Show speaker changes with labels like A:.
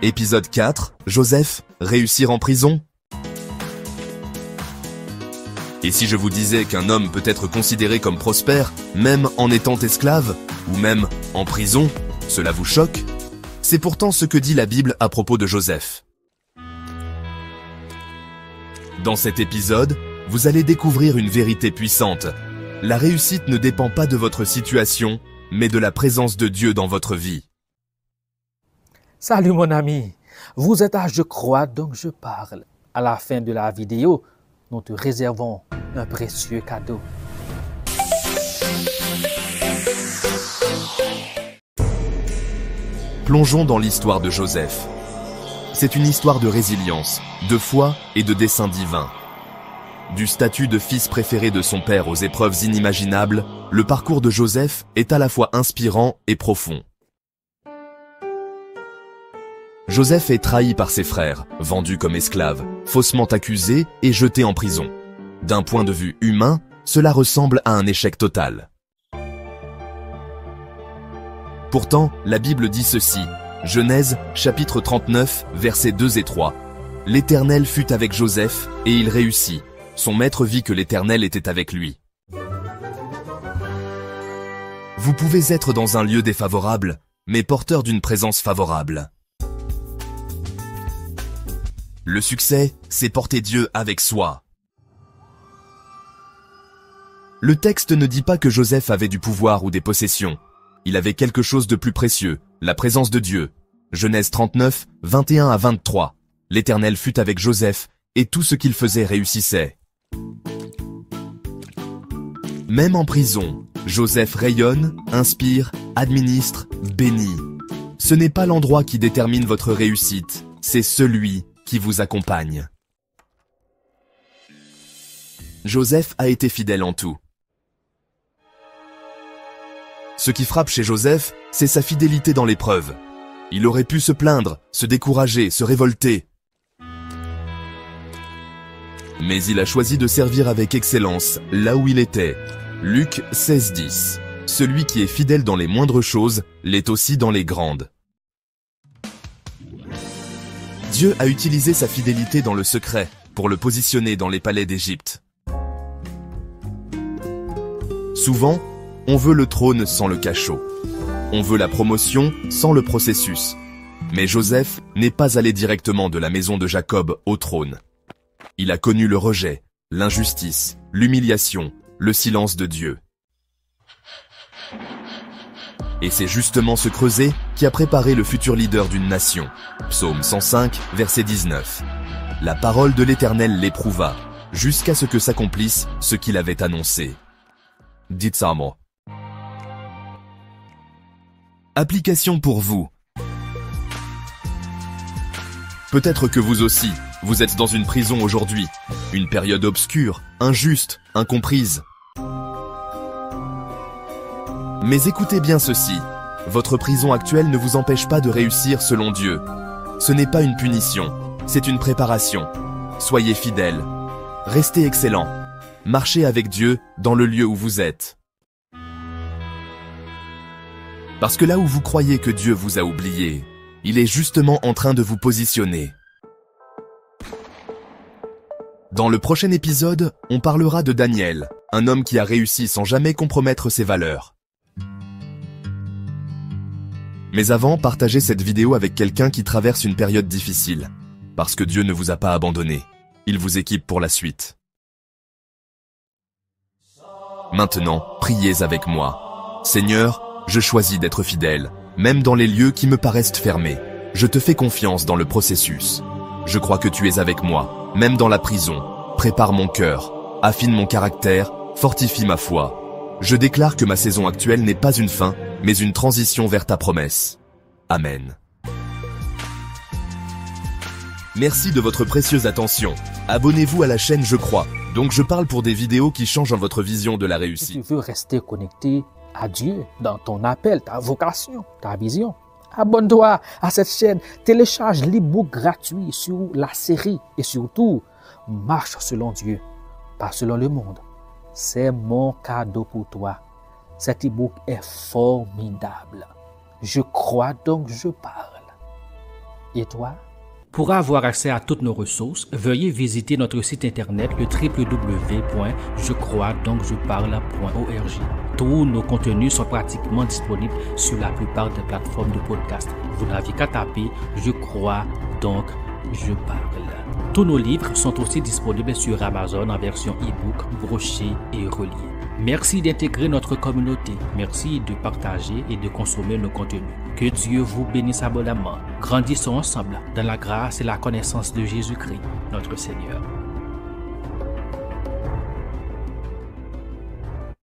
A: Épisode 4, Joseph, réussir en prison? Et si je vous disais qu'un homme peut être considéré comme prospère, même en étant esclave, ou même en prison, cela vous choque? C'est pourtant ce que dit la Bible à propos de Joseph. Dans cet épisode, vous allez découvrir une vérité puissante. La réussite ne dépend pas de votre situation, mais de la présence de Dieu dans votre vie.
B: Salut mon ami, vous êtes à Je crois donc je parle. À la fin de la vidéo, nous te réservons un précieux cadeau.
A: Plongeons dans l'histoire de Joseph. C'est une histoire de résilience, de foi et de dessein divin. Du statut de fils préféré de son père aux épreuves inimaginables, le parcours de Joseph est à la fois inspirant et profond. Joseph est trahi par ses frères, vendu comme esclave, faussement accusé et jeté en prison. D'un point de vue humain, cela ressemble à un échec total. Pourtant, la Bible dit ceci, Genèse, chapitre 39, versets 2 et 3. L'Éternel fut avec Joseph, et il réussit. Son maître vit que l'Éternel était avec lui. Vous pouvez être dans un lieu défavorable, mais porteur d'une présence favorable. Le succès, c'est porter Dieu avec soi. Le texte ne dit pas que Joseph avait du pouvoir ou des possessions. Il avait quelque chose de plus précieux, la présence de Dieu. Genèse 39, 21 à 23. L'Éternel fut avec Joseph, et tout ce qu'il faisait réussissait. Même en prison, Joseph rayonne, inspire, administre, bénit. Ce n'est pas l'endroit qui détermine votre réussite, c'est celui qui vous accompagne. Joseph a été fidèle en tout. Ce qui frappe chez Joseph, c'est sa fidélité dans l'épreuve. Il aurait pu se plaindre, se décourager, se révolter. Mais il a choisi de servir avec excellence, là où il était. Luc 16, 10. Celui qui est fidèle dans les moindres choses, l'est aussi dans les grandes. Dieu a utilisé sa fidélité dans le secret, pour le positionner dans les palais d'Égypte. Souvent, on veut le trône sans le cachot. On veut la promotion sans le processus. Mais Joseph n'est pas allé directement de la maison de Jacob au trône. Il a connu le rejet, l'injustice, l'humiliation, le silence de Dieu. Et c'est justement ce creuset qui a préparé le futur leader d'une nation. Psaume 105, verset 19. La parole de l'Éternel l'éprouva, jusqu'à ce que s'accomplisse ce qu'il avait annoncé. Dites ça à moi. Application pour vous. Peut-être que vous aussi, vous êtes dans une prison aujourd'hui, une période obscure, injuste, incomprise. Mais écoutez bien ceci, votre prison actuelle ne vous empêche pas de réussir selon Dieu. Ce n'est pas une punition, c'est une préparation. Soyez fidèles, restez excellents, marchez avec Dieu dans le lieu où vous êtes. Parce que là où vous croyez que Dieu vous a oublié, il est justement en train de vous positionner. Dans le prochain épisode, on parlera de Daniel, un homme qui a réussi sans jamais compromettre ses valeurs. Mais avant, partagez cette vidéo avec quelqu'un qui traverse une période difficile. Parce que Dieu ne vous a pas abandonné. Il vous équipe pour la suite. Maintenant, priez avec moi. Seigneur, je choisis d'être fidèle, même dans les lieux qui me paraissent fermés. Je te fais confiance dans le processus. Je crois que tu es avec moi, même dans la prison. Prépare mon cœur, affine mon caractère, fortifie ma foi. Je déclare que ma saison actuelle n'est pas une fin, mais une transition vers ta promesse. Amen. Merci de votre précieuse attention. Abonnez-vous à la chaîne Je crois. Donc je parle pour des vidéos qui changent votre vision de la réussite.
B: Si tu veux rester connecté à Dieu dans ton appel, ta vocation, ta vision, abonne-toi à cette chaîne. Télécharge l'e-book gratuit sur la série et surtout, marche selon Dieu, pas selon le monde. C'est mon cadeau pour toi. Cet e-book est formidable. Je crois donc je parle. Et toi?
C: Pour avoir accès à toutes nos ressources, veuillez visiter notre site internet le www.jecroisdoncjeparle.org. Tous nos contenus sont pratiquement disponibles sur la plupart des plateformes de podcast. Vous n'avez qu'à taper « Je crois, donc je parle ». Tous nos livres sont aussi disponibles sur Amazon en version e-book, broché et relié. Merci d'intégrer notre communauté. Merci de partager et de consommer nos contenus. Que Dieu vous bénisse abondamment. Grandissons ensemble dans la grâce et la connaissance de Jésus-Christ, notre Seigneur.